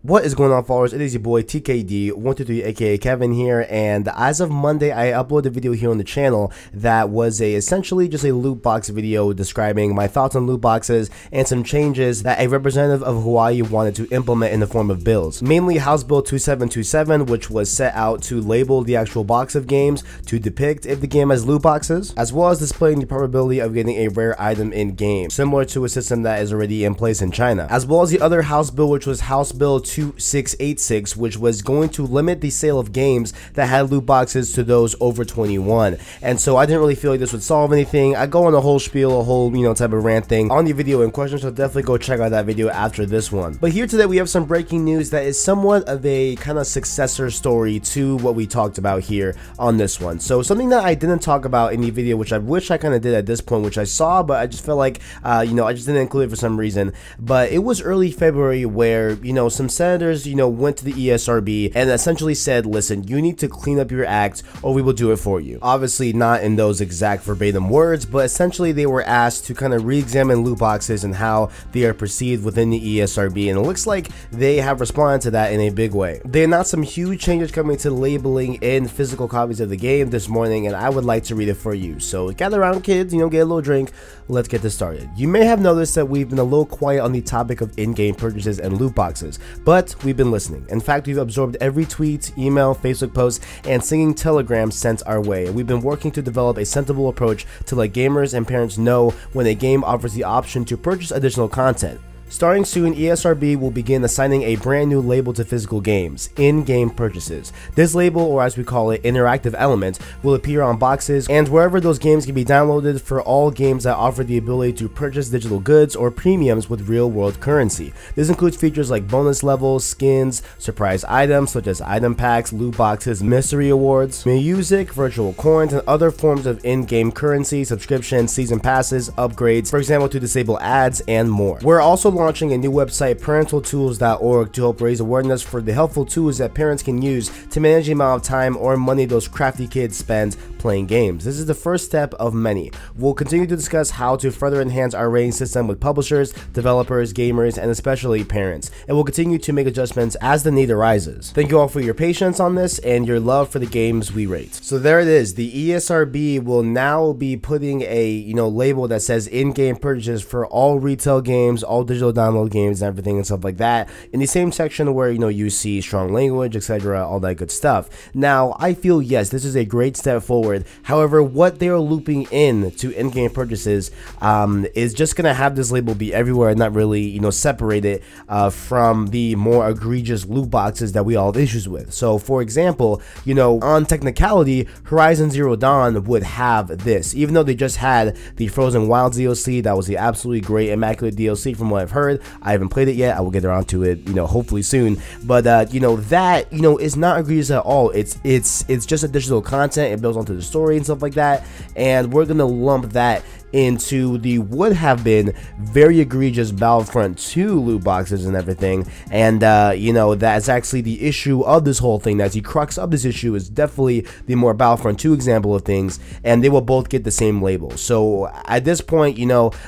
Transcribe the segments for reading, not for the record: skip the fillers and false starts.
What is going on, followers? It is your boy TKD123 aka Kevin here, and as of Monday I uploaded a video here on the channel that was essentially just a loot box video describing my thoughts on loot boxes and some changes that a representative of Hawaii wanted to implement in the form of bills. Mainly House Bill 2727, which was set out to label the actual box of games to depict if the game has loot boxes, as well as displaying the probability of getting a rare item in game, similar to a system that is already in place in China. As well as the other House Bill, which was House Bill 2686, which was going to limit the sale of games that had loot boxes to those over 21. And so I didn't really feel like this would solve anything. I go on a whole spiel, a whole, type of rant thing on the video in question, so definitely go check out that video after this one. But here today we have some breaking news that is somewhat of a kind of successor story to what we talked about here on this one. So something that I didn't talk about in the video, which I wish I kind of did at this point, which I saw, but I just felt like, I just didn't include it for some reason. But it was early February where, some senators, went to the ESRB and essentially said, listen, you need to clean up your act or we will do it for you. Obviously not in those exact verbatim words, but essentially they were asked to kind of re-examine loot boxes and how they are perceived within the ESRB, and it looks like they have responded to that in a big way. They announced some huge changes coming to labeling in physical copies of the game this morning, and I would like to read it for you. So gather around, kids, get a little drink, let's get this started. You may have noticed that we've been a little quiet on the topic of in-game purchases and loot boxes, but we've been listening. In fact, we've absorbed every tweet, email, Facebook post, and singing telegram sent our way. We've been working to develop a sensible approach to let gamers and parents know when a game offers the option to purchase additional content. Starting soon, ESRB will begin assigning a brand new label to physical games, in-game purchases. This label, or as we call it, interactive element, will appear on boxes and wherever those games can be downloaded for all games that offer the ability to purchase digital goods or premiums with real-world currency. This includes features like bonus levels, skins, surprise items such as item packs, loot boxes, mystery awards, music, virtual coins, and other forms of in-game currency, subscriptions, season passes, upgrades, for example, to disable ads, and more. We're also launching a new website, parentaltools.org, to help raise awareness for the helpful tools that parents can use to manage the amount of time or money those crafty kids spend playing games. This is the first step of many. We'll continue to discuss how to further enhance our rating system with publishers, developers, gamers, and especially parents, and we'll continue to make adjustments as the need arises. Thank you all for your patience on this and your love for the games we rate. So there it is. The ESRB will now be putting a label that says in-game purchases for all retail games, all digital download games and everything and stuff like that, in the same section where you see strong language, etc., all that good stuff. Now I feel, yes, this is a great step forward. However, what they are looping in to in-game purchases is just gonna have this label be everywhere and not really separate it from the more egregious loot boxes that we all have issues with. So for example, on technicality, Horizon Zero Dawn would have this, even though they just had the Frozen Wilds DLC. That was the absolutely great, immaculate DLC from what I've heard. I haven't played it yet. I will get around to it, hopefully soon. But that is not egregious at all. It's just additional content. It builds onto the story and stuff like that. And we're gonna lump that into the would have been very egregious Battlefront 2 loot boxes and everything, and that's actually the issue of this whole thing. That's the crux of this issue, is definitely the more Battlefront 2 example of things, and they will both get the same label. So at this point,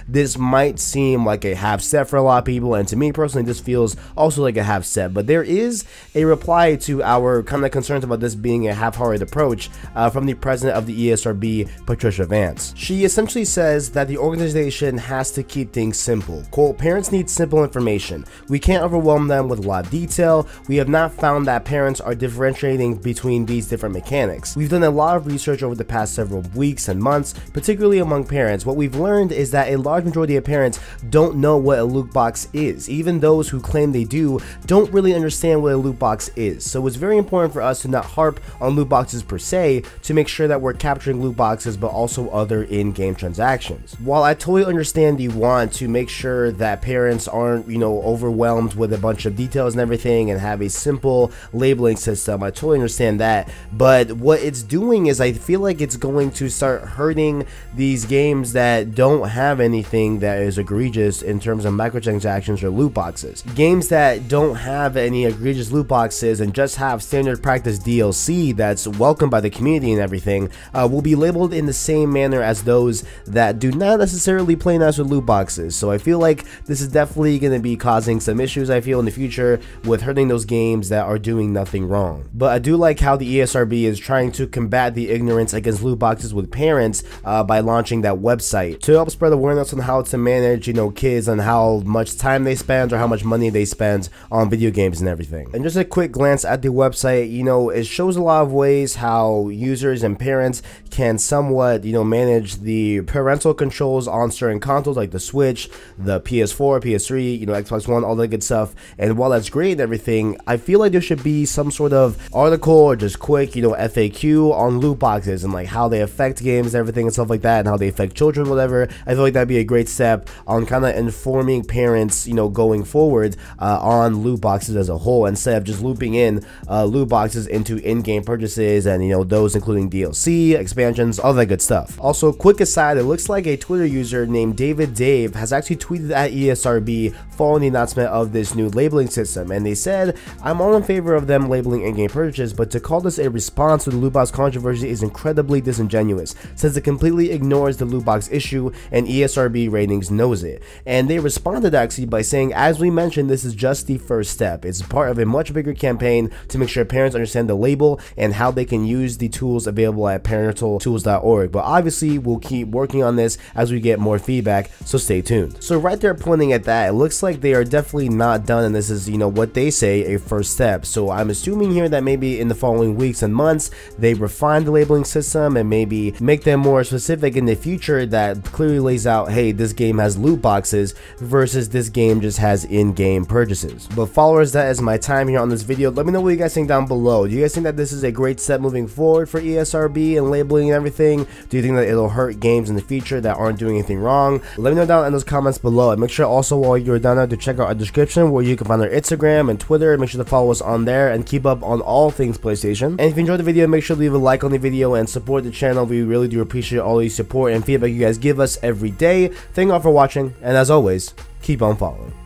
this might seem like a half step for a lot of people, and to me personally this feels also like a half step, but there is a reply to our kind of concerns about this being a half-hearted approach from the president of the ESRB, Patricia Vance. She essentially said that the organization has to keep things simple. Quote, parents need simple information. We can't overwhelm them with a lot of detail. We have not found that parents are differentiating between these different mechanics. We've done a lot of research over the past several weeks and months, particularly among parents. What we've learned is that a large majority of parents don't know what a loot box is. Even those who claim they do don't really understand what a loot box is. So it's very important for us to not harp on loot boxes per se, to make sure that we're capturing loot boxes but also other in-game transactions. While I totally understand the want to make sure that parents aren't, overwhelmed with a bunch of details and everything and have a simple labeling system, I totally understand that. But what it's doing is I feel like it's going to start hurting these games that don't have anything that is egregious in terms of microtransactions or loot boxes. Games that don't have any egregious loot boxes and just have standard practice DLC that's welcomed by the community and everything will be labeled in the same manner as those that that do not necessarily play nice with loot boxes. So I feel like this is definitely going to be causing some issues, I feel, in the future with hurting those games that are doing nothing wrong. But I do like how the ESRB is trying to combat the ignorance against loot boxes with parents by launching that website to help spread awareness on how to manage, kids and how much time they spend or how much money they spend on video games and everything. And just a quick glance at the website, it shows a lot of ways how users and parents can somewhat, manage the parental controls on certain consoles like the Switch, the PS4, PS3, Xbox One, all that good stuff. And while that's great and everything, I feel like there should be some sort of article or just quick, FAQ on loot boxes and like how they affect games and everything and stuff like that, and how they affect children, whatever. I feel like that'd be a great step on kind of informing parents, going forward on loot boxes as a whole, instead of just looping in loot boxes into in-game purchases and, those including DLC, expansions, all that good stuff. Also, quick aside, it looks like a Twitter user named David Dave has actually tweeted at ESRB following the announcement of this new labeling system, and they said, "I'm all in favor of them labeling in-game purchases, but to call this a response to the loot box controversy is incredibly disingenuous, since it completely ignores the loot box issue and ESRB ratings knows it." And they responded actually by saying, "As we mentioned, this is just the first step. It's part of a much bigger campaign to make sure parents understand the label and how they can use the tools available at parentaltools.org. But obviously, we'll keep working on this as we get more feedback, so stay tuned." So right there pointing at that, it looks like they are definitely not done, and this is, what they say, a first step. So I'm assuming here that maybe in the following weeks and months, they refine the labeling system and maybe make them more specific in the future that clearly lays out, hey, this game has loot boxes versus this game just has in-game purchases. But followers, that is my time here on this video. Let me know what you guys think down below. Do you guys think that this is a great step moving forward for ESRB and labeling and everything? Do you think that it'll hurt games in the future that aren't doing anything wrong? Let me know down in those comments below, and make sure also while you're down there to check out our description where you can find our Instagram and Twitter. Make sure to follow us on there and keep up on all things PlayStation. And if you enjoyed the video, make sure to leave a like on the video and support the channel. We really do appreciate all the support and feedback you guys give us every day. Thank you all for watching, and as always, keep on following.